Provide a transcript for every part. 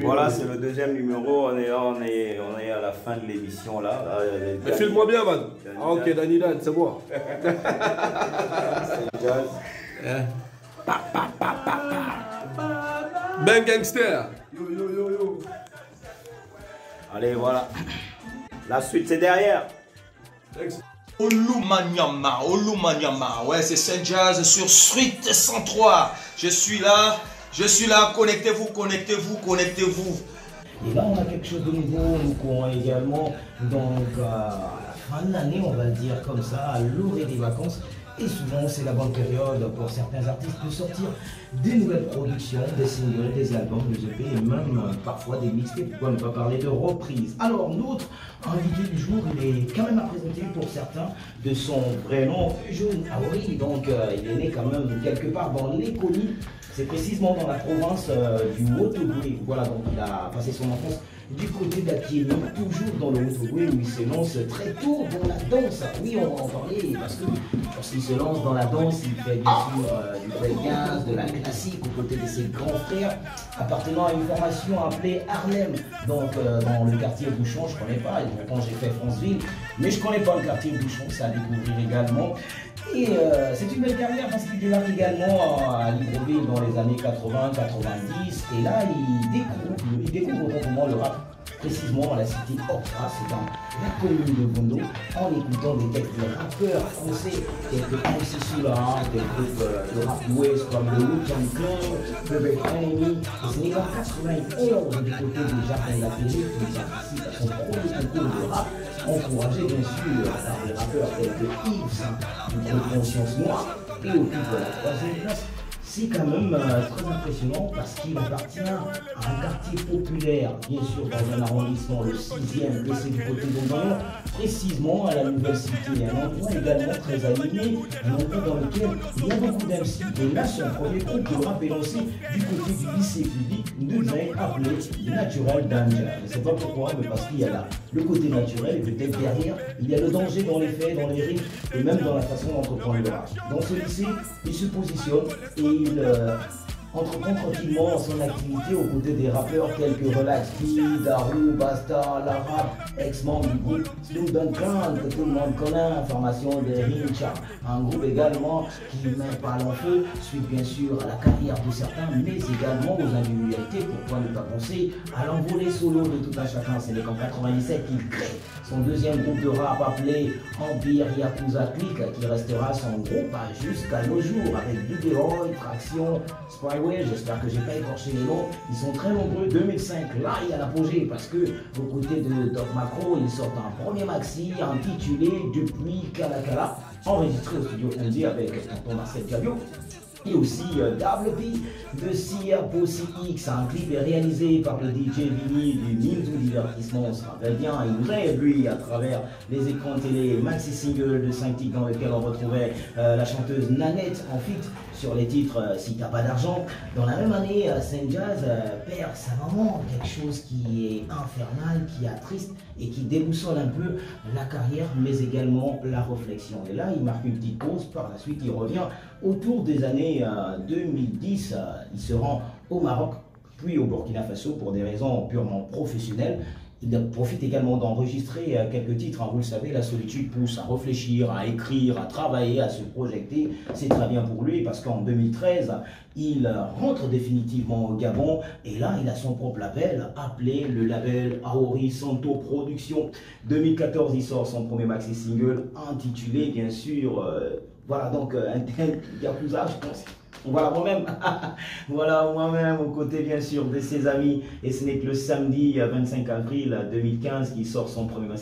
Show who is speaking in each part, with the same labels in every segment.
Speaker 1: Voilà, c'est le deuxième numéro. On est là, on est à la fin de l'émission là.
Speaker 2: Mais file-moi bien, man. Ah, ok, Danny Dan, c'est moi. Ben Gangster.
Speaker 3: Yo, yo, yo, yo.
Speaker 1: Allez, voilà. La suite, c'est derrière.
Speaker 4: Olumanyama, Olumanyama. Ouais, c'est Saint Jazz sur Street 103. Je suis là, connectez-vous, connectez-vous, connectez-vous.
Speaker 5: Et là, on a quelque chose de nouveau, nous courons également, donc à la fin de l'année, on va le dire comme ça, à l'orée des vacances. Et souvent, c'est la bonne période pour certains artistes de sortir des nouvelles productions, des singles, des albums, des EP et même parfois des mixtapes. Pourquoi ne pas parler de reprises? Alors, notre invité du jour, il est quand même à présenter pour certains de son vrai nom, Eugène Aoury. Donc, il est né quand même quelque part dans les collines. C'est précisément dans la province du Haut-Ogooué. Voilà, donc il a passé son enfance du côté d'Akiemi, toujours dans le Haut-Ogooué, où il se lance très tôt dans la danse. Oui, on va en parler, parce que lorsqu'il se lance dans la danse, il fait bien sûr du breakdance, de la classique, aux côtés de ses grands frères, appartenant à une formation appelée Harlem. Donc, dans le quartier Bouchon, je ne connais pas, et pourtant j'ai fait Franceville, mais je ne connais pas le quartier Bouchon, ça à découvrir également. Et c'est une belle carrière parce qu'il démarre également à Libreville dans les années 80-90. Et là, il découvre autant pour moi le rap, précisément à la cité Okra, c'est dans la commune de Bondo, en écoutant des textes de rappeurs français, quelques MC Soula, des groupes de rap ouest comme le Wu-Tang Clan, Public Enemy. Et ce n'est qu'en 91, du côté de Jacques Lapéry, qui participe à son premier concours de rap, encouragé bien sûr par des rappeurs tels que Yves, du groupe Conscience Noire, et occupe la troisième place. C'est quand même très impressionnant parce qu'il appartient à un quartier populaire, bien sûr dans un arrondissement, le 6e, et c'est du côté d'Ondon, précisément à la nouvelle cité. Un endroit également très animé, un endroit dans lequel il y a beaucoup d'MC. Et là, son premier groupe de rap est lancé du côté du lycée public, nous a appelé Natural Danger. Je ne sais pas pourquoi, mais parce qu'il y a là le côté naturel, et peut-être derrière, il y a le danger dans les faits, dans les rythmes, et même dans la façon d'entreprendre le rap. Dans ce lycée, il se positionne et il entreprend tranquillement son activité aux côtés des rappeurs tels que Relax P, Darou, Basta, La Rap, ex-membre du groupe Snoop Duncan, que tout le monde connaît, formation de Rincha, un groupe également qui met pas l'enfeu, suite bien sûr à la carrière de certains, mais également aux individualités, pourquoi ne pas penser à l'envolée solo de tout un chacun. C'est qu'en 97 qu'il crée son deuxième groupe de rap appelé Empire Yakuza Click, qui restera son groupe jusqu'à nos jours avec Big Roy, Traction, Spyway, j'espère que j'ai pas écorché les noms, ils sont très nombreux. 2005, là il y a l'apogée parce que aux côtés de Doc Macro, ils sortent un premier maxi intitulé Depuis Kalakala, enregistré au studio Andy avec tonton Marcel Cabio. Et aussi WP de Sia Bossy X, un clip est réalisé par le DJ Vini du Minto Divertissement, on se rappelle bien, il nous aide lui à travers les écrans de télé, maxi single de 5 titres dans lequel on retrouvait la chanteuse Nanette en feat sur les titres Si t'as pas d'argent. Dans la même année, Saint Jazz perd sa maman, quelque chose qui est infernal, qui est triste et qui déboussole un peu la carrière mais également la réflexion. Et là, il marque une petite pause, par la suite il revient autour des années 2010, il se rend au Maroc, puis au Burkina Faso pour des raisons purement professionnelles. Il profite également d'enregistrer quelques titres. Vous le savez, la solitude pousse à réfléchir, à écrire, à travailler, à se projeter. C'est très bien pour lui parce qu'en 2013, il rentre définitivement au Gabon et là, il a son propre label appelé le label Aori Santo Productions. 2014, il sort son premier maxi single intitulé, bien sûr, voilà donc un tel Yakuza, je pense. Voilà moi-même aux côtés bien sûr de ses amis, et ce n'est que le samedi 25 avril 2015 qu'il sort son premier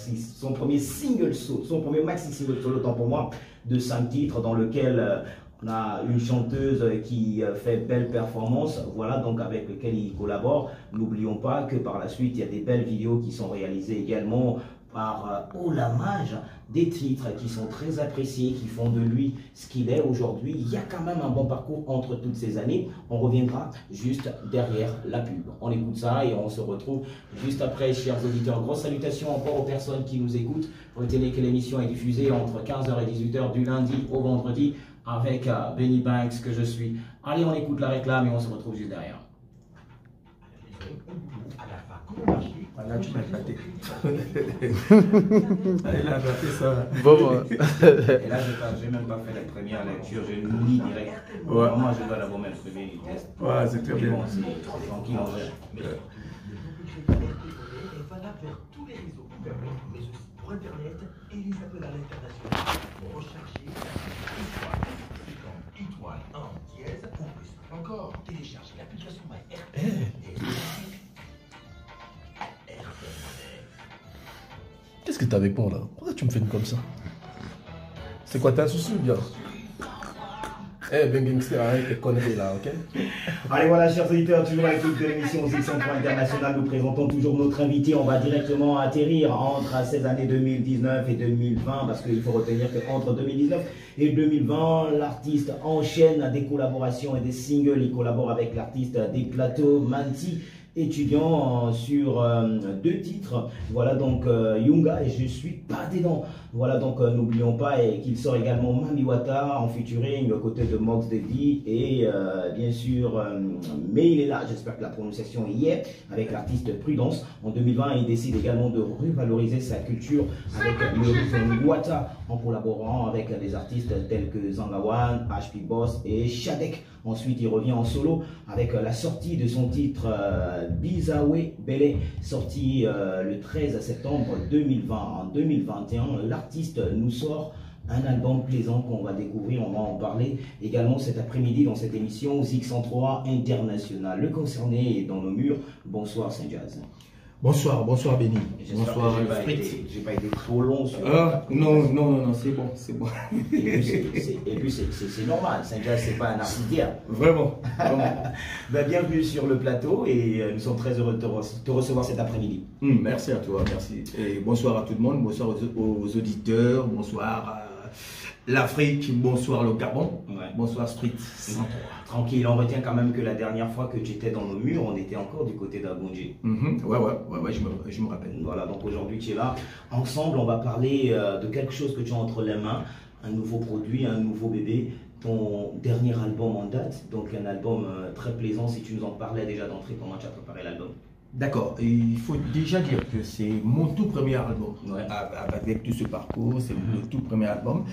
Speaker 5: single solo, son premier maxi single solo, tant pour moi, de 5 titres dans lequel on a une chanteuse qui fait belle performance, voilà donc avec lequel il collabore. N'oublions pas que par la suite il y a des belles vidéos qui sont réalisées également par Olamage, des titres qui sont très appréciés, qui font de lui ce qu'il est aujourd'hui. Il y a quand même un bon parcours entre toutes ces années. On reviendra juste derrière la pub. On écoute ça et on se retrouve juste après, chers auditeurs. Grosse salutation encore aux personnes qui nous écoutent. Retenez que l'émission est diffusée entre 15h et 18h du lundi au vendredi avec Benny Banks que je suis. Allez, on écoute la réclame et on se retrouve juste derrière.
Speaker 4: Voilà, tu m'as éclaté. Il a raté ça.
Speaker 3: Bon,
Speaker 1: Et là, je n'ai même pas fait la première lecture, je lis direct.
Speaker 4: Ouais.
Speaker 1: Moi, je dois d'abord m'imprimer du test.
Speaker 4: Ouais, c'est très bien.
Speaker 1: Bon, c'est tranquille, on gère.
Speaker 5: Encore, téléchargez l'application MyRTL.
Speaker 2: Qu'est-ce que t'as avec moi là? Pourquoi tu me fais comme ça? C'est quoi, t'as un souci ou bien? Eh, Ben Gangster, arrête tes conneries là, ok?
Speaker 5: Allez, voilà, chers auditeurs, toujours à l'écoute de l'émission Z103 International, nous présentons toujours notre invité. On va directement atterrir entre ces années 2019 et 2020, parce qu'il faut retenir qu'entre 2019 et 2020, l'artiste enchaîne des collaborations et des singles. Il collabore avec l'artiste des plateaux, Manti, étudiant sur 2 titres. Voilà donc Yunga et Je suis pas dedans. Voilà donc n'oublions pas qu'il sort également Mamiwata en featuring aux côtés de Mox Daddy et bien sûr mais il est là, j'espère que la prononciation y est, avec l'artiste Prudence. En 2020 il décide également de revaloriser sa culture avec le rythme Wata en collaborant avec des artistes tels que Zangawan, HP Boss et Shadek. Ensuite il revient en solo avec la sortie de son titre Bizawe Bele, sorti le 13 septembre 2020. En 2021, l'artiste nous sort un album plaisant qu'on va découvrir, on va en parler également cet après-midi dans cette émission ZX103 International. Le concerné est dans nos murs. Bonsoir Saint-Jazz.
Speaker 4: Bonsoir, bonsoir Béni.
Speaker 5: Bonsoir Fritz. J'ai pas été trop long sur
Speaker 4: Non, c'est bon, c'est bon.
Speaker 5: Et puis c'est normal, Saint-Jazz c'est pas un artiste.
Speaker 4: Vraiment.
Speaker 5: Ben, bienvenue sur le plateau et nous sommes très heureux de te recevoir cet après-midi.
Speaker 4: Merci à toi, merci. Et bonsoir à tout le monde, bonsoir aux auditeurs, bonsoir à l'Afrique, bonsoir le Gabon, bonsoir Street 103.
Speaker 5: Tranquille, on retient quand même que la dernière fois que tu étais dans nos murs, on était encore du côté d'Abondjé.
Speaker 4: Ouais, je me rappelle.
Speaker 5: Voilà, donc aujourd'hui tu es là. Ensemble, on va parler de quelque chose que tu as entre les mains, un nouveau produit, un nouveau bébé, ton dernier album en date, donc un album très plaisant. Si tu nous en parlais déjà d'entrée, comment tu as préparé l'album?
Speaker 4: D'accord, il faut déjà dire que c'est mon tout premier album. Avec tout ce parcours, c'est le tout premier album.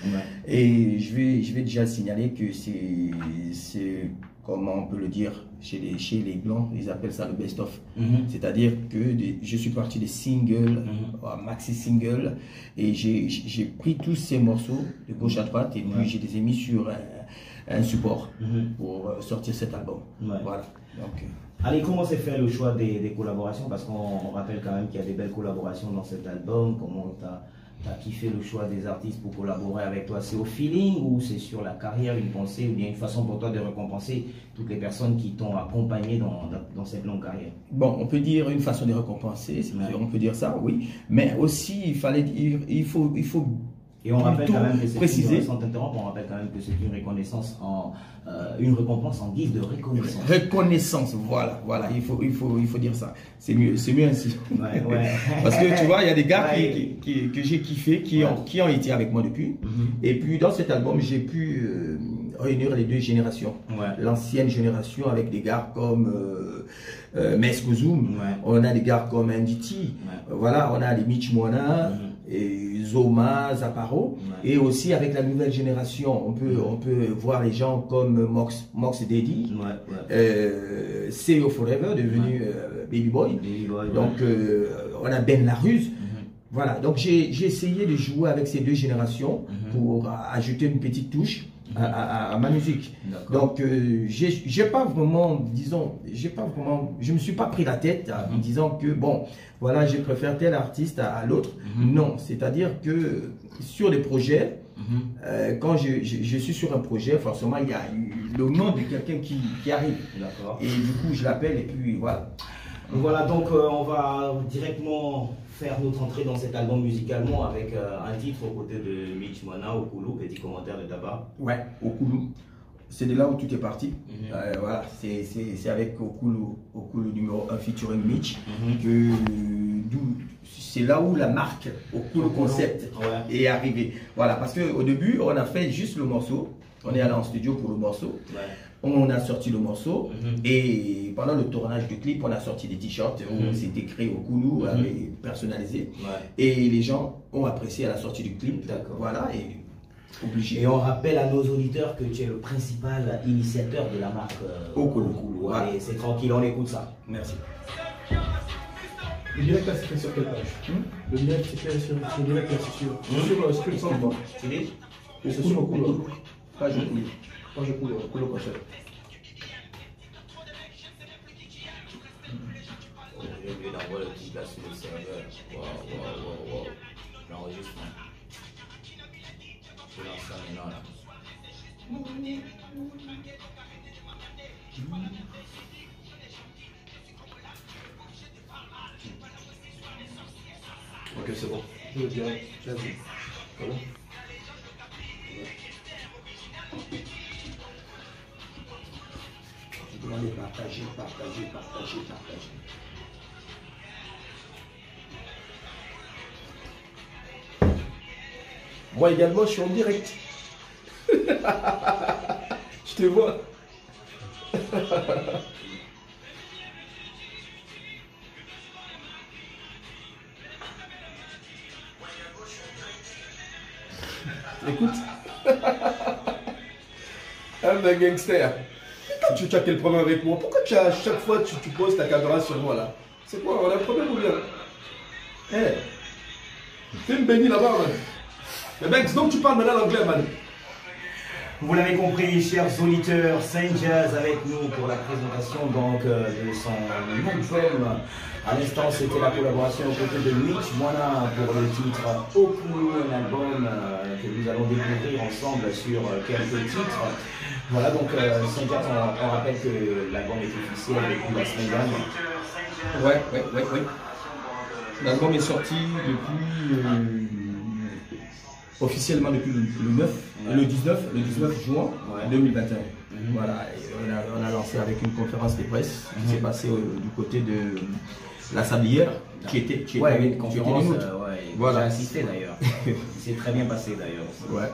Speaker 4: Et je vais déjà signaler que c'est, comment on peut le dire, chez les Blancs, ils appellent ça le best-of. C'est-à-dire que je suis parti des singles, maxi singles, et j'ai pris tous ces morceaux de gauche à droite, et puis je les ai mis sur un support pour sortir cet album. Voilà. Donc,
Speaker 5: allez, comment s'est fait le choix des collaborations? Parce qu'on rappelle quand même qu'il y a des belles collaborations dans cet album. Comment tu as kiffé le choix des artistes pour collaborer avec toi? C'est au feeling ou c'est sur la carrière, une pensée, ou bien une façon pour toi de récompenser toutes les personnes qui t'ont accompagné dans cette longue carrière?
Speaker 4: Bon, on peut dire une façon de récompenser, on peut dire ça, oui. Mais aussi, il faut
Speaker 5: et on rappelle quand même que
Speaker 4: c'est
Speaker 5: on rappelle quand même que c'est une reconnaissance une récompense en guise de reconnaissance.
Speaker 4: Reconnaissance, voilà, il faut dire ça. C'est mieux ainsi.
Speaker 5: Ouais.
Speaker 4: Parce que tu vois, il y a des gars que j'ai kiffé, qui ont été avec moi depuis. Et puis dans cet album, j'ai pu réunir les 2 générations. L'ancienne génération avec des gars comme Meskozum, on a des gars comme Nditi, voilà, on a les Mitch Moana, et Zoma, Zaparo, et aussi avec la nouvelle génération, on peut voir les gens comme Mox Daddy, CEO Forever, devenu Baby Boy. Donc on a Ben Laruse. Voilà, donc j'ai essayé de jouer avec ces 2 générations pour ajouter une petite touche à ma musique. Donc j'ai pas vraiment, je me suis pas pris la tête en disant que bon, voilà, je préfère tel artiste à l'autre. Non, c'est-à-dire que sur les projets, quand je suis sur un projet, forcément il y a le nom de quelqu'un qui arrive. Et du coup je l'appelle et puis voilà.
Speaker 5: Voilà, donc on va directement faire notre entrée dans cet album musicalement avec un titre aux côtés de Mitch Moana, Okulu, petit commentaire de Daba.
Speaker 4: Ouais, Okulu. C'est de là où tout est parti. Voilà, c'est avec Okulu numéro 1 featuring Mitch c'est là où la marque Okulu concept est arrivée. Voilà, parce qu'au début, on a fait juste le morceau On est allé en studio pour le morceau.
Speaker 5: Ouais.
Speaker 4: On a sorti le morceau et pendant le tournage du clip, on a sorti des t-shirts où c'était créé au Koulou, personnalisé.
Speaker 5: Ouais.
Speaker 4: Et les gens ont apprécié à la sortie du clip.
Speaker 5: D'accord.
Speaker 4: Voilà, et obligé.
Speaker 5: Et on rappelle à nos auditeurs que tu es le principal initiateur de la marque
Speaker 4: Okoulou.
Speaker 5: Ouais. Et c'est tranquille, on écoute ça.
Speaker 4: Merci.
Speaker 2: Le direct là, c'est fait sur quelle page? Le direct, c'est fait sur. Le direct là, c'est sur. C'est sur Street Sound.
Speaker 5: Tu dis?
Speaker 2: C'est sur Okoulou.
Speaker 4: Page Okoulou.
Speaker 2: Page Okoulou, Okoulou Concept.
Speaker 5: J'ai oublié d'envoyer le petit là sur le serveur. Waouh. L'enregistrement. Je lance ça maintenant là.
Speaker 2: Ok, c'est bon. Je le dirai. Vas-y. C'est bon?
Speaker 4: Je demande de partager.
Speaker 2: Moi également, je suis en direct. Je te vois. Écoute. Ah ben gangster. Quand tu as quel problème avec moi? Pourquoi à chaque fois tu poses ta caméra sur moi là? C'est quoi? On a un problème ou bien? Eh, fais une bénie là-bas, man. Mais mec, donc tu parles maintenant l'anglais, man.
Speaker 5: Vous l'avez compris, chers auditeurs, Saint Jazz avec nous pour la présentation donc de son album. À l'instant, c'était la collaboration aux côtés de Mitch Moana pour le titre Okoulou, un album que nous allons découvrir ensemble sur quelques titres. Voilà, donc Saint Jazz, on rappelle que l'album est officiel depuis la semaine dernière.
Speaker 4: Ouais. L'album est sorti depuis officiellement depuis le 19 juin 2021. Voilà, et on a lancé avec une conférence de presse qui s'est passée du côté de la Sablière, qui était
Speaker 5: une conférence,
Speaker 4: voilà.
Speaker 5: J'ai assisté d'ailleurs. C'est très bien passé d'ailleurs.
Speaker 4: Ouais.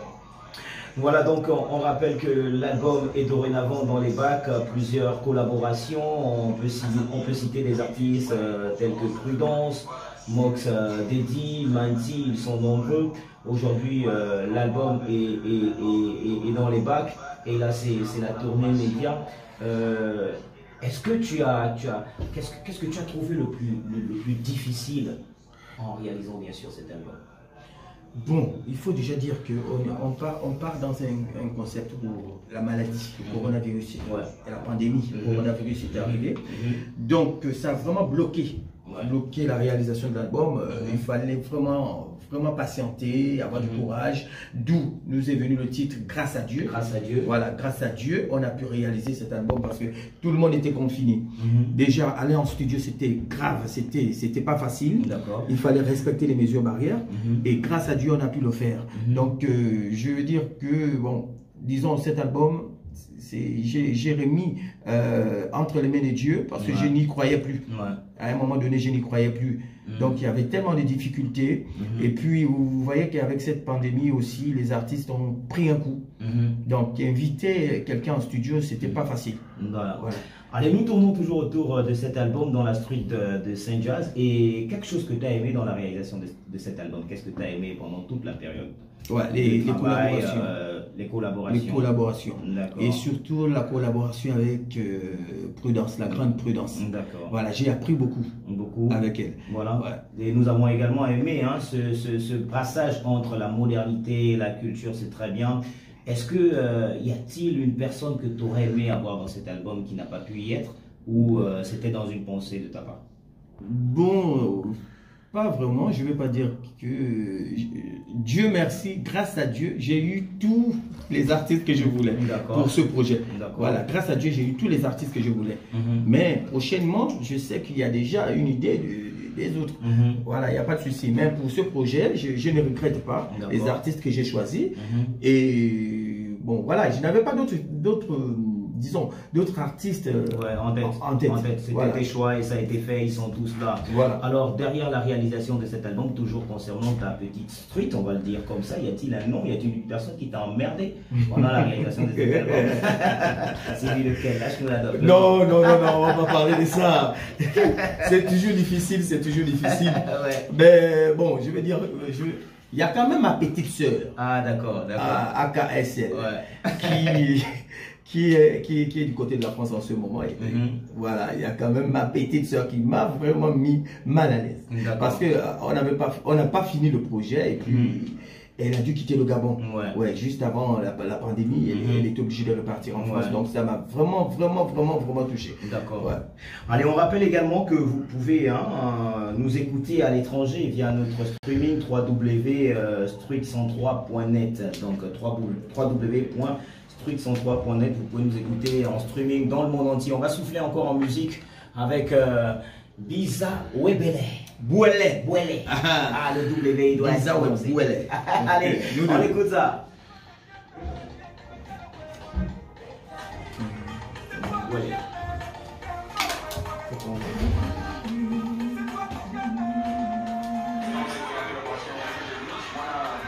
Speaker 5: Voilà, donc on rappelle que l'album est dorénavant dans les bacs, plusieurs collaborations, on peut citer des artistes tels que Prudence, Mox, Deddy, Manti, ils sont nombreux. Aujourd'hui, l'album est dans les bacs et là c'est la tournée média. Est-ce que qu'est-ce que tu as trouvé le plus difficile en réalisant bien sûr cet album?
Speaker 4: Bon, il faut déjà dire qu'on part dans un concept où la maladie, le coronavirus, et la pandémie, le coronavirus est arrivé. Donc ça a vraiment bloqué la réalisation de l'album. Il fallait vraiment patienter, avoir du courage, d'où nous est venu le titre Grâce à Dieu.
Speaker 5: Grâce à Dieu.
Speaker 4: Voilà, grâce à Dieu, on a pu réaliser cet album parce que tout le monde était confiné. Déjà, aller en studio, c'était grave, c'était pas facile. Il fallait respecter les mesures barrières et grâce à Dieu, on a pu le faire. Donc, je veux dire que, bon, disons, cet album, j'ai remis entre les mains de Dieu parce que je n'y croyais plus. À un moment donné, je n'y croyais plus. Donc, il y avait tellement de difficultés. Et puis, vous voyez qu'avec cette pandémie aussi, les artistes ont pris un coup. Donc, inviter quelqu'un en studio, c'était pas facile.
Speaker 5: Voilà. Allez, nous tournons toujours autour de cet album dans la street de Saint Jazz. Et quelque chose que tu as aimé dans la réalisation de cet album, qu'est-ce que tu as aimé pendant toute la période?
Speaker 4: Les collaborations.
Speaker 5: Les collaborations.
Speaker 4: Les collaborations. Et surtout la collaboration avec Prudence, la grande Prudence. Voilà, j'ai appris beaucoup avec elle.
Speaker 5: Voilà. Et nous avons également aimé ce brassage entre la modernité et la culture, c'est très bien. Est-ce que y a-t-il une personne que tu aurais aimé avoir dans cet album qui n'a pas pu y être, ou c'était dans une pensée de ta part?
Speaker 4: Bon, pas vraiment. Je ne vais pas dire que Dieu merci, grâce à Dieu, j'ai eu tous les artistes que je voulais pour ce projet. Voilà, grâce à Dieu, j'ai eu tous les artistes que je voulais. Mais prochainement, je sais qu'il y a déjà une idée des autres. Voilà, il n'y a pas de souci. Mais pour ce projet, je ne regrette pas les artistes que j'ai choisis. Et bon, voilà, je n'avais pas d'autres disons, d'autres artistes
Speaker 5: en tête. C'était
Speaker 4: voilà.
Speaker 5: tes choix et ça a été fait, ils sont tous là.
Speaker 4: Voilà.
Speaker 5: Alors, derrière la réalisation de cet album, toujours concernant ta petite street, on va le dire comme ça, y a-t-il un nom, y a-t-il une personne qui t'a emmerdé pendant la réalisation de cet album? C'est lui lequel? Lâche-nous la dope.
Speaker 4: Non, on va pas parler de ça. C'est toujours difficile,
Speaker 5: Ouais.
Speaker 4: Mais bon, je veux dire, il y a quand même ma petite sœur.
Speaker 5: Ah, d'accord.
Speaker 4: AKSL.
Speaker 5: Ouais.
Speaker 4: Qui est du côté de la France en ce moment. Et voilà, il y a quand même ma petite sœur qui m'a vraiment mis mal à l'aise. Parce que on n'a pas fini le projet et puis elle a dû quitter le Gabon. Ouais, juste avant la pandémie, elle était obligée de repartir en France. Donc ça m'a vraiment touché.
Speaker 5: D'accord.
Speaker 4: Ouais.
Speaker 5: Allez, on rappelle également que vous pouvez nous écouter à l'étranger via notre streaming www.street103.net. Donc www.street103.net. Vous pouvez nous écouter en streaming dans le monde entier. On va souffler encore en musique avec Biza Webele. Bouele. Ah, le W, il doit
Speaker 4: Biza
Speaker 5: être
Speaker 4: Webele.
Speaker 5: Allez, on écoute ça. Bouele.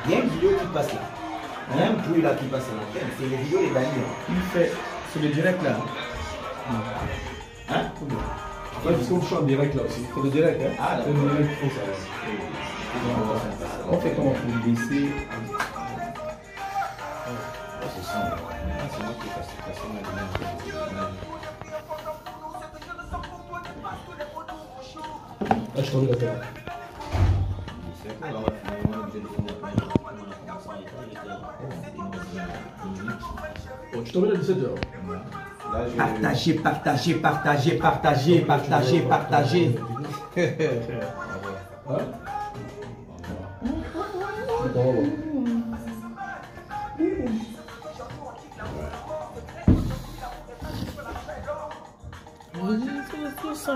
Speaker 5: Il y a une vidéo qui passe là. Il y a un bruit là qui passe à l'antenne. C'est les vidéos les bannies.
Speaker 4: Il fait sur le direct là.
Speaker 5: Hein?
Speaker 2: Ouais, parce qu'on chante direct là aussi. C'est le direct, hein?
Speaker 5: Ah,
Speaker 2: c'est le direct qui font ça.
Speaker 4: On fait comment pour le baisser?
Speaker 5: C'est ça. C'est moi qui ai passé
Speaker 2: Ah, je t'en mets la terre. Bon, je t'en mets à 17h.
Speaker 4: Partagez.
Speaker 2: Hein? Bon, on va voir.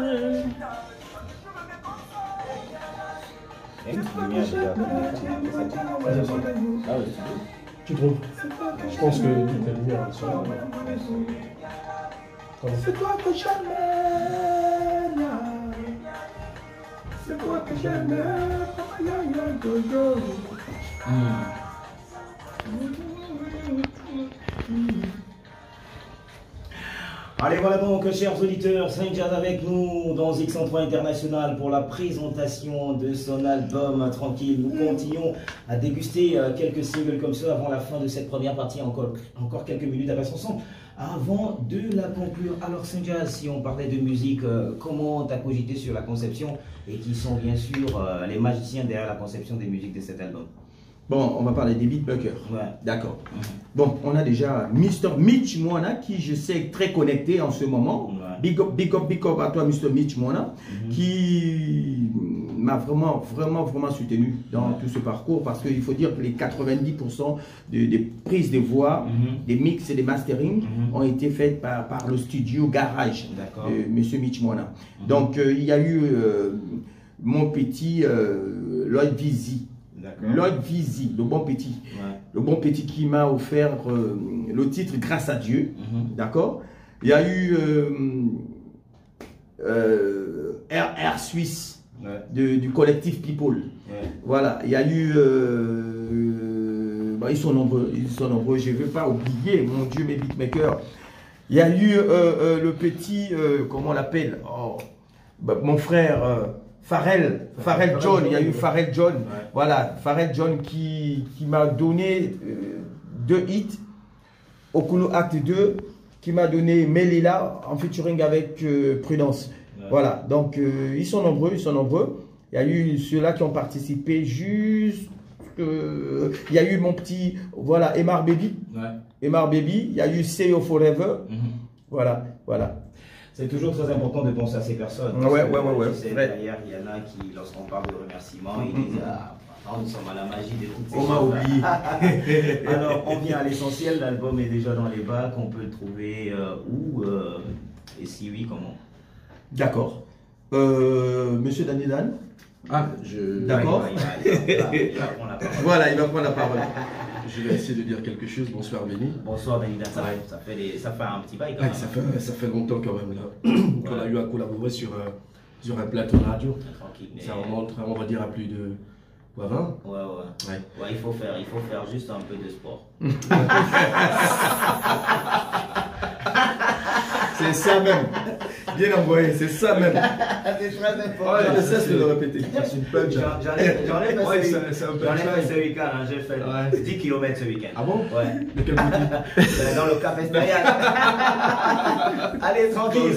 Speaker 2: Tu trouves? Je pense que toute la lumière elle sera là.
Speaker 4: C'est toi que j'aime. C'est toi que j'aime.
Speaker 5: Allez, voilà donc, chers auditeurs, Saint-Jazz avec nous dans X103 International pour la présentation de son album Tranquille. Nous continuons à déguster quelques singles comme ça avant la fin de cette première partie. Encore quelques minutes à passer ensemble avant de la conclure. Alors, Saint-Jazz, si on parlait de musique, comment tu as cogité sur la conception et qui sont bien sûr les magiciens derrière la conception des musiques de cet album?
Speaker 4: Bon, on va parler des beatmakers.
Speaker 5: Ouais.
Speaker 4: D'accord. Bon, on a déjà Mr. Mitch Mwana qui, je sais, très connecté en ce moment.
Speaker 5: Ouais.
Speaker 4: Big up à toi, Mr. Mitch Mwana, qui m'a vraiment soutenu dans tout ce parcours parce qu'il faut dire que les 90% des prises de voix, des mix et des mastering ont été faites par le studio Garage de Mr. Mitch Mwana. Donc, il y a eu mon petit Lloyd Vizy. Lloyd Vizy, le bon petit. Ouais. Le bon petit qui m'a offert le titre Grâce à Dieu. D'accord. Il y a eu RR Suisse du collectif People. Voilà. Il y a eu... ils sont nombreux. Je ne veux pas oublier, mon Dieu, mes beatmakers. Il y a eu le petit... comment on l'appelle? Mon frère... Pharrell John, il y a eu Pharrell John, voilà, Pharrell John qui m'a donné 2 hits, Okulu Act 2, qui m'a donné Melilla en featuring avec Prudence. Voilà, donc ils sont nombreux. Il y a eu ceux-là qui ont participé juste... il y a eu mon petit, voilà, Emar Baby, il y a eu Say Yo Forever, voilà.
Speaker 5: C'est toujours très important de penser à ces personnes.
Speaker 4: Ouais.
Speaker 5: Derrière, il y en a qui, lorsqu'on parle de remerciements, ils disent nous sommes à la magie de toutes ces choses.
Speaker 4: On m'a oublié.
Speaker 5: Alors, on vient à l'essentiel. L'album est déjà dans les bacs. On peut le trouver où et si oui, comment?
Speaker 4: D'accord. Monsieur Daniel Dan.
Speaker 2: Ah,
Speaker 4: D'accord.
Speaker 5: Il va prendre la parole.
Speaker 4: Voilà, il va prendre la parole.
Speaker 2: Je vais essayer de dire quelque chose. Bonsoir Benny.
Speaker 5: Bonsoir Benny. Ça fait un petit bail quand même.
Speaker 2: Ça fait longtemps quand même là. Qu'on a eu à collaborer sur un plateau de radio.
Speaker 5: Tranquille.
Speaker 2: Ça remonte, on va dire, à plus de 20.
Speaker 5: Ouais, il faut faire juste un peu de sport.
Speaker 4: C'est ça même. Bien envoyé, c'est ça même.
Speaker 5: C'est très important.
Speaker 4: Je ne cesse de le répéter. C'est une punch.
Speaker 5: J'en ai fait ce week-end. J'ai fait 10 km ce week-end.
Speaker 2: Ah bon?
Speaker 5: Ouais.
Speaker 2: De quel côté?
Speaker 5: Dans le Cap Estérial. Allez, tranquille.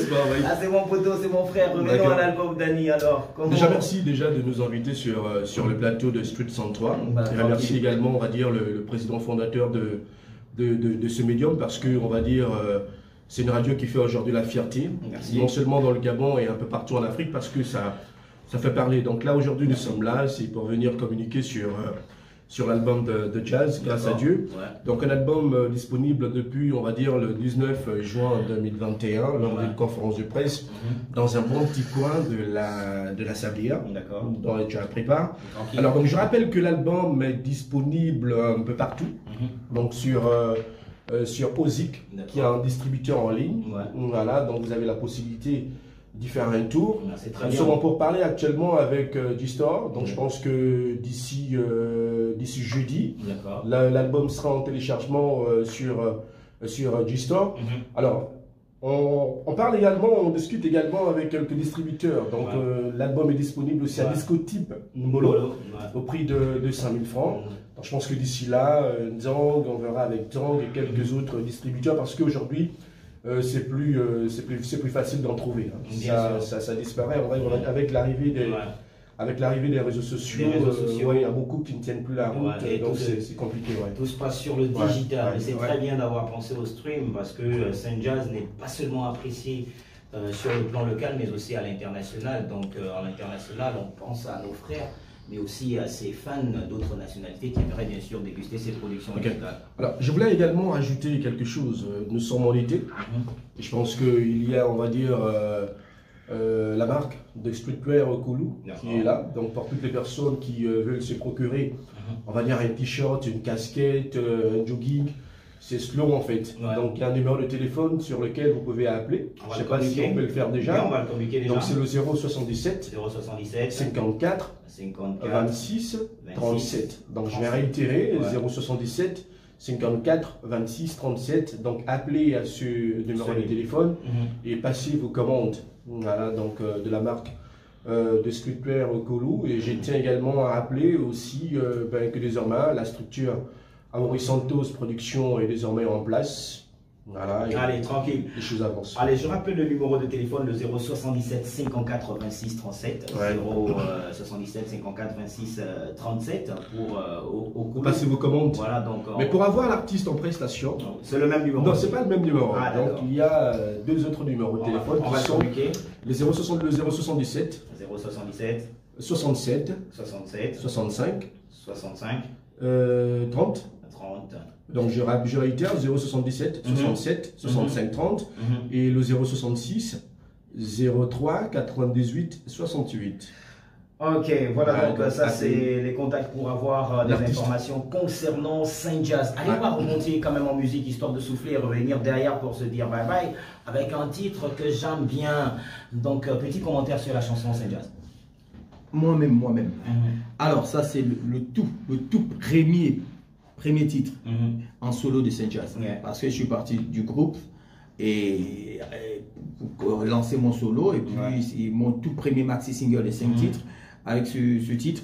Speaker 5: Ah, c'est mon poteau, c'est mon frère. Revenons à l'album Dani alors.
Speaker 2: Déjà, merci de nous inviter sur le plateau de Street 103. Et remercie également, on va dire, le président fondateur de ce médium parce que, on va dire, c'est une radio qui fait aujourd'hui la fierté, non seulement dans le Gabon et un peu partout en Afrique parce que ça fait parler. Donc là, aujourd'hui, nous sommes là, c'est pour venir communiquer sur l'album de jazz, grâce à Dieu. Ouais. Donc un album disponible depuis, on va dire, le 19 juin 2021, lors d'une conférence de presse, dans un bon petit coin de la Sablière, dont tu as pris part. Alors, donc, je rappelle que l'album est disponible un peu partout, donc sur Ozik, qui est un distributeur en ligne. Voilà, donc vous avez la possibilité d'y faire un tour. Nous sommes pour parler actuellement avec G-Store, donc je pense que d'ici jeudi, l'album sera en téléchargement sur G-Store. Alors, on parle également, on discute également avec quelques distributeurs. Donc l'album est disponible aussi à Discotype Molo au prix de 5000 francs. Donc, je pense que d'ici là, Zang, on verra avec Zang et quelques autres distributeurs parce qu'aujourd'hui, c'est plus facile d'en trouver. Hein. Ça disparaît avec l'arrivée des réseaux sociaux. Il y a beaucoup qui ne tiennent plus la route, donc c'est compliqué.
Speaker 5: Tout se passe sur le digital. Et c'est très bien d'avoir pensé au stream parce que Saint Jazz n'est pas seulement apprécié sur le plan local, mais aussi à l'international. Donc à l'international, on pense à nos frères, mais aussi à ces fans d'autres nationalités qui aimeraient bien sûr déguster ces productions digitales.
Speaker 2: Alors, je voulais également ajouter quelque chose. Nous sommes en été. Et je pense qu'il y a, on va dire, la marque de Streetwear Okulu qui est là. Donc, pour toutes les personnes qui veulent se procurer, on va dire, un t-shirt, une casquette, un jogging, c'est slow en fait. Donc, il y a un numéro de téléphone sur lequel vous pouvez appeler. Je ne sais pas si on peut le faire déjà.
Speaker 5: On va le communiquer déjà.
Speaker 2: Donc, c'est le 077 54 26 37. Donc, je vais réitérer 077 54 26 37. Donc, appelez à ce numéro de téléphone et passez vos commandes. Voilà, donc de la marque de Streetwear Okulu. Et je tiens également à rappeler aussi que désormais la structure Amaury Santos Production est désormais en place. Voilà,
Speaker 5: allez, tranquille.
Speaker 2: Les choses avancent.
Speaker 5: Allez, je rappelle le numéro de téléphone, le 077 54 26 37. 077 54 26 37 pour
Speaker 2: passer vos commandes.
Speaker 5: Voilà, donc,
Speaker 2: mais pour avoir l'artiste en prestation,
Speaker 5: c'est le même numéro.
Speaker 2: Non, c'est pas le même numéro. Donc il y a deux autres numéros de téléphone qui sont les 062 077
Speaker 5: 077
Speaker 2: 67
Speaker 5: 65
Speaker 2: 30. Donc je réitère 077 67 65 30 et le 066 03 98 68.
Speaker 5: Ok, voilà, donc ça c'est les contacts pour avoir des informations concernant Saint Jazz. Allez pas remonter quand même en musique histoire de souffler et revenir derrière pour se dire bye bye avec un titre que j'aime bien. Donc petit commentaire sur la chanson Saint Jazz.
Speaker 4: Moi-même. Alors ça c'est le tout premier titre en solo de Saint Jazz. Parce que je suis parti du groupe et pour lancer mon solo et puis mon tout premier maxi single de 5 titres avec ce titre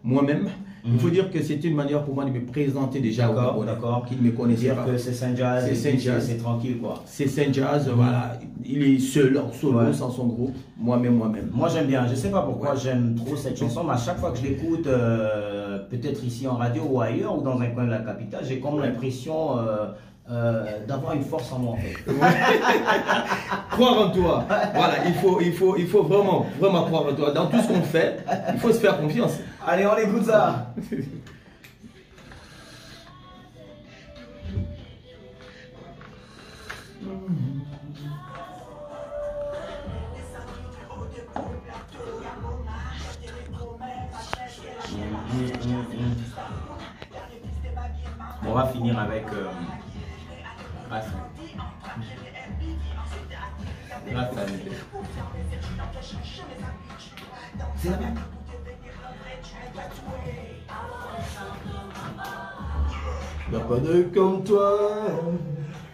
Speaker 4: moi-même. Il faut dire que c'était une manière pour moi de me présenter déjà au Gabonais qui ne me connaissaient pas.
Speaker 5: Que c'est Saint Jazz, c'est tranquille quoi.
Speaker 4: C'est Saint Jazz, voilà. Il est seul en solo sans son groupe, moi-même.
Speaker 5: Moi j'aime bien, je sais pas pourquoi j'aime trop cette chanson, mais à chaque fois que je l'écoute, peut-être ici en radio ou ailleurs ou dans un coin de la capitale, j'ai comme l'impression d'avoir une force en moi en fait.
Speaker 4: Croire en toi. Voilà, il faut vraiment croire en toi. Dans tout ce qu'on fait, il faut se faire confiance.
Speaker 5: Allez, on écoute ça.
Speaker 3: va finir avec grâce à l'idée.
Speaker 5: C'est là-bas.
Speaker 2: Y'a pas de comme toi.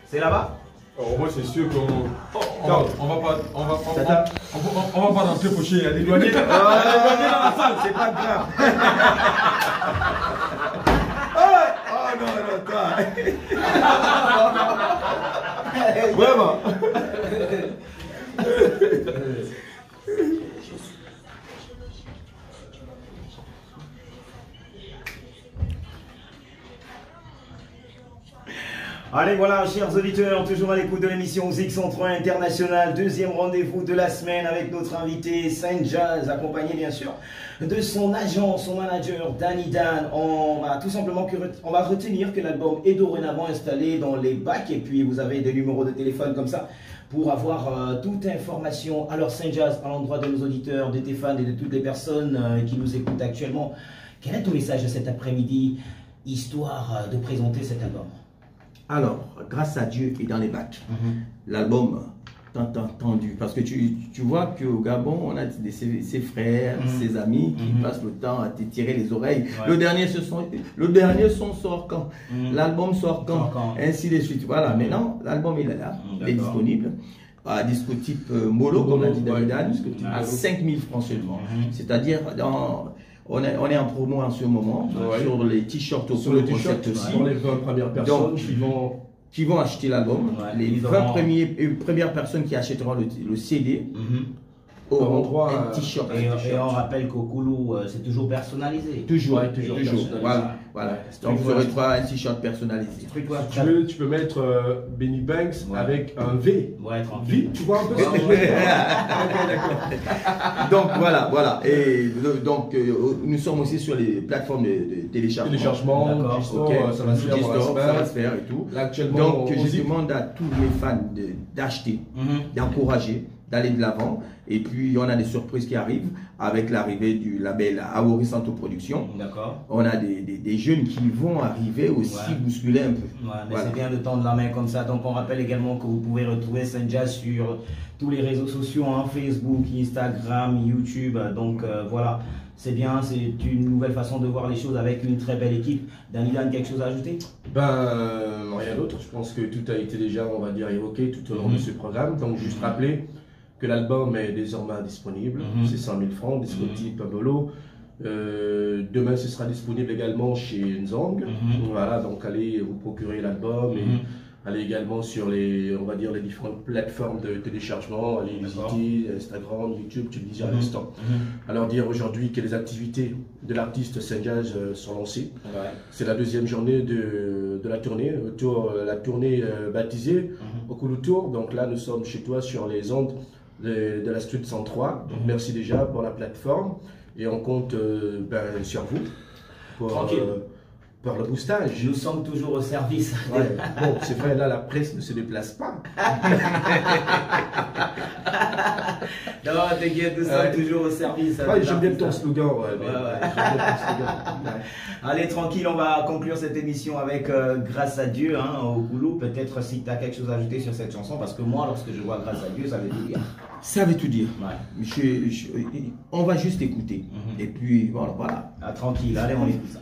Speaker 3: C'est là-bas?
Speaker 2: Alors moi c'est sûr qu'on...
Speaker 6: On va pas danser fauché, il y a des douaniers.
Speaker 4: C'est pas grave. Oh non, toi.
Speaker 2: Vraiment.
Speaker 3: Allez, voilà, chers auditeurs, toujours à l'écoute de l'émission ZX103 International, deuxième rendez-vous de la semaine avec notre invité Saint Jazz, accompagné bien sûr de son agent, son manager Danny Dan. On va tout simplement retenir que l'album est dorénavant installé dans les bacs et puis vous avez des numéros de téléphone comme ça pour avoir toute information. Alors Saint Jazz, à l'endroit de nos auditeurs, de tes fans et de toutes les personnes qui nous écoutent actuellement, quel est ton message de cet après-midi, histoire de présenter cet album?
Speaker 4: Alors, grâce à Dieu est dans les bacs. L'album tant entendu. Parce que tu vois qu'au Gabon, on a ses frères, ses amis qui passent le temps à te tirer les oreilles. Ouais. Le dernier son sort quand? L'album sort quand? Ainsi de suite. Voilà, maintenant, l'album il est là, il est disponible. À discotype Molo, comme l'a dit David, à 5000 francs seulement. C'est-à-dire on est en promo en ce moment sur les t-shirts au
Speaker 2: sur le concept aussi. Pour les 20 premières personnes
Speaker 4: qui vont acheter l'album. Les 20 premières personnes qui achèteront le CD auront droit à un t-shirt.
Speaker 5: Et on rappelle qu'au Koulou, c'est toujours personnalisé.
Speaker 4: Toujours. Voilà. Donc vous aurez droit à un t-shirt personnalisé.
Speaker 2: Tu peux mettre Benny Banks avec un V. V, tu vois un peu ça?
Speaker 4: Donc voilà. Et donc nous sommes aussi sur les plateformes de téléchargement.
Speaker 2: Ça va se
Speaker 4: faire et tout.
Speaker 2: Là, actuellement,
Speaker 4: donc je demande à tous les fans d'acheter, d'encourager, d'aller de l'avant. Et puis on a des surprises qui arrivent avec l'arrivée du label Aori Santo Production.
Speaker 5: D'accord.
Speaker 4: On a des jeunes qui vont arriver aussi bousculer un peu.
Speaker 5: Mais c'est bien de tendre la main comme ça. Donc on rappelle également que vous pouvez retrouver Saint Jazz sur tous les réseaux sociaux, Facebook, Instagram, YouTube. Donc voilà, c'est bien, c'est une nouvelle façon de voir les choses avec une très belle équipe. Danny Dan, quelque chose à ajouter?
Speaker 2: Rien d'autre. Je pense que tout a été déjà, on va dire, évoqué tout au long de ce programme. Donc juste rappeler que l'album est désormais disponible, c'est 100 000 francs, discotype Molo. Demain, ce sera disponible également chez Nzong. Voilà, donc allez vous procurer l'album et allez également sur les, on va dire, les différentes plateformes de téléchargement, allez visiter Instagram, YouTube, tu le disais à l'instant. Alors dire aujourd'hui que les activités de l'artiste Saint Jazz sont lancées. C'est la deuxième journée de la tournée, la tournée baptisée au Koulou Tour. Donc là, nous sommes chez toi sur les ondes de la Street 103. Donc merci déjà pour la plateforme et on compte sur vous pour le boostage.
Speaker 5: Nous sommes toujours au service.
Speaker 2: Bon, c'est vrai, là la presse ne se déplace pas.
Speaker 5: Non, t'inquiète, nous sommes toujours au service.
Speaker 2: J'aime bien ton slogan.
Speaker 5: Allez, tranquille, on va conclure cette émission avec Grâce à Dieu au Koulou. Peut-être si tu as quelque chose à ajouter sur cette chanson, parce que moi, lorsque je vois Grâce à Dieu, ça veut tout dire.
Speaker 4: Ça veut tout dire. On va juste écouter. Et puis, voilà.
Speaker 5: Tranquille, allez, on écoute ça.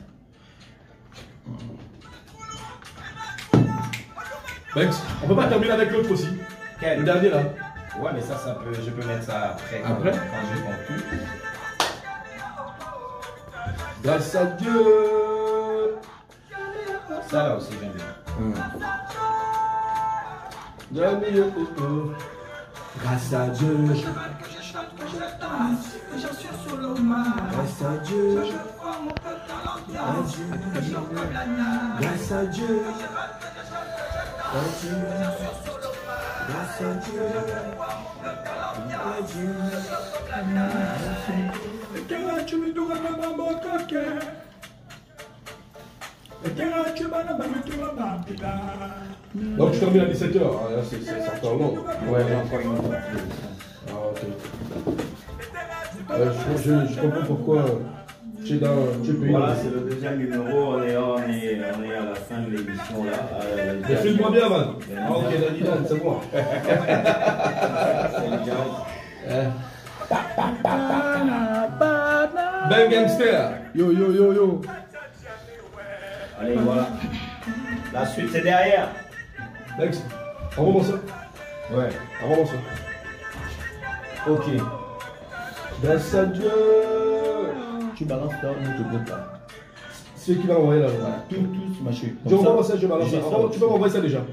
Speaker 2: Banks, on peut pas terminer avec l'autre aussi. Le dernier là.
Speaker 3: Ouais, mais ça je peux mettre ça après.
Speaker 2: Après
Speaker 3: quand je conclue.
Speaker 2: Grâce à Dieu.
Speaker 3: Ça là aussi j'aime bien.
Speaker 2: Grâce à Dieu. Grâce à Dieu. Grâce à Dieu. Grâce à Dieu. Donc je termine à 17h, c'est encore long.
Speaker 3: Ouais, encore une autre.
Speaker 2: Ah ok. Je comprends pourquoi je Tu es payé.
Speaker 1: Voilà, c'est le deuxième numéro. On est à la fin de l'émission là.
Speaker 2: Filme-moi bien, man. Ah, ok, là, c'est moi. Ben Gangster. Yo, yo, yo, yo.
Speaker 1: Allez, voilà. La suite, c'est derrière.
Speaker 2: Lex, envoie-moi ça.
Speaker 3: Ouais.
Speaker 2: Envoie-moi ça. Ok. Grâce à Dieu.
Speaker 4: Tu balances là, on ne te bloque pas.
Speaker 2: C'est qui va envoyer là.
Speaker 4: Voilà, tout, tu m'as chuté.
Speaker 2: Je envoie ça, je balance ça. Tu peux m'envoyer ça déjà.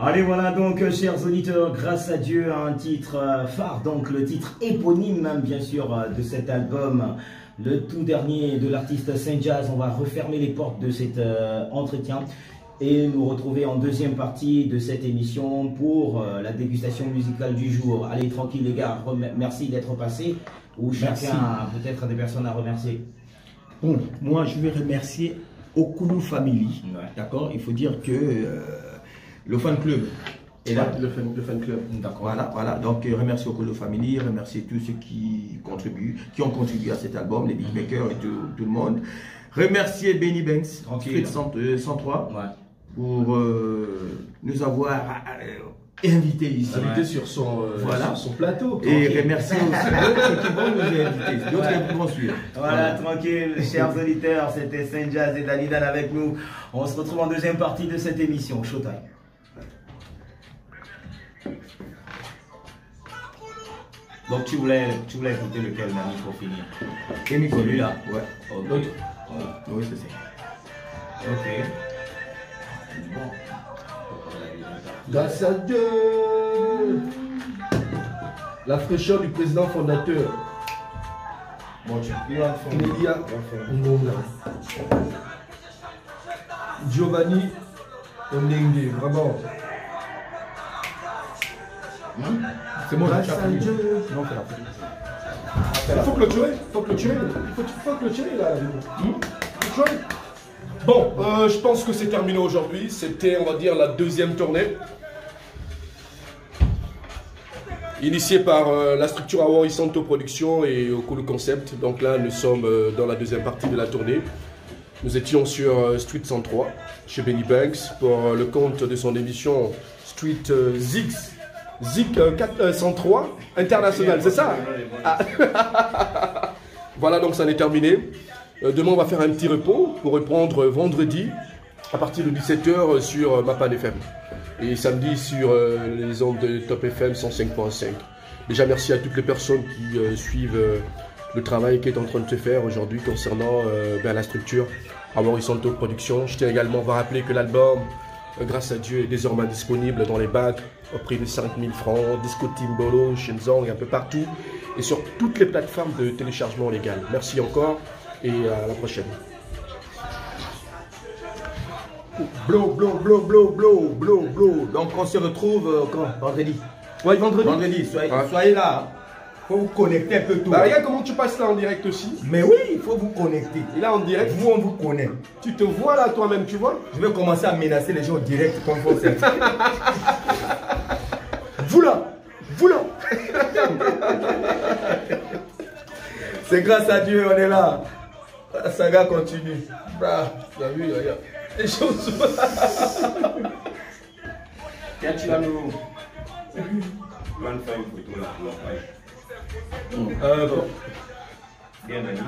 Speaker 3: Allez, voilà donc, chers auditeurs, grâce à Dieu, un titre phare, donc le titre éponyme, bien sûr, de cet album, le tout dernier de l'artiste Saint Jazz. On va refermer les portes de cet entretien et nous retrouver en deuxième partie de cette émission pour la dégustation musicale du jour. Allez, tranquille les gars, merci d'être passés, ou chacun a peut-être des personnes à remercier.
Speaker 4: Bon, moi je vais remercier Okulu Family, d'accord. Il faut dire que le fan club est là.
Speaker 2: Le fan club.
Speaker 4: D'accord. Voilà. Donc remercier Okulu Family, remercier tous ceux qui ont contribué à cet album, les beatmakers et tout le monde. Remercier Benny Banks, Street 103, pour nous avoir invités ici.
Speaker 2: Invité sur son plateau.
Speaker 4: Et remercier aussi ceux qui vont nous inviter. D'autres qui vont suivre.
Speaker 3: Voilà, tranquille, chers auditeurs, c'était Saint Jazz et Danny Dan avec nous. On se retrouve en deuxième partie de cette émission, Showtime. Donc tu voulais écouter lequel, Nani, pour finir?
Speaker 4: Celui-là. Ouais.
Speaker 3: Okay.
Speaker 4: Oui, c'est ça.
Speaker 3: Ok. Bon.
Speaker 2: Grâce à Dieu. La fraîcheur du président fondateur.
Speaker 3: Bon, tu peux
Speaker 2: Nelia Ngomla. Giovanni Ondengue, vraiment.
Speaker 4: C'est bon,
Speaker 2: Grâce à Dieu.
Speaker 4: Non, c'est la fin.
Speaker 2: Il faut clôturer. Il faut clôturer là. Clôturer. Bon, je pense que c'est terminé aujourd'hui. C'était, on va dire, la deuxième tournée. Initiée par la structure Awori Santo Production et Okulu Concept. Donc là, nous sommes dans la deuxième partie de la tournée. Nous étions sur Street 103, chez Benny Banks, pour le compte de son émission Street Zik 103 International, c'est ça? Voilà, donc ça en est terminé. Demain, on va faire un petit repos pour reprendre vendredi à partir de 17h sur Mapan FM. Et samedi sur les ondes de Top FM 105.5. Déjà, merci à toutes les personnes qui suivent le travail qui est en train de se faire aujourd'hui concernant la structure Awori Santo Production. Je tiens également à vous rappeler que l'album, grâce à Dieu, est désormais disponible dans les bacs au prix de 5000 francs, Disco Timbolo, Shenzong, un peu partout, et sur toutes les plateformes de téléchargement légal. Merci encore et à la prochaine.
Speaker 4: Blow. Donc on se retrouve quand? Vendredi.
Speaker 2: Ouais, vendredi.
Speaker 4: Vendredi, soyez là. Faut vous connecter un peu tôt.
Speaker 2: Bah, regarde comment tu passes là en direct aussi.
Speaker 4: Mais oui, il faut vous connecter.
Speaker 2: Et là en direct.
Speaker 4: Vous, on vous connaît.
Speaker 2: Tu te vois là toi-même, tu vois?
Speaker 4: Je vais commencer à menacer les gens en direct comme vous. Vous là. C'est grâce à Dieu, on est là. La saga continue.
Speaker 2: Bah, tu as vu, regarde. Les choses.
Speaker 1: Tiens, tu vas nous faire une photo là pour la page.
Speaker 2: Bon.
Speaker 1: Bien, Dani.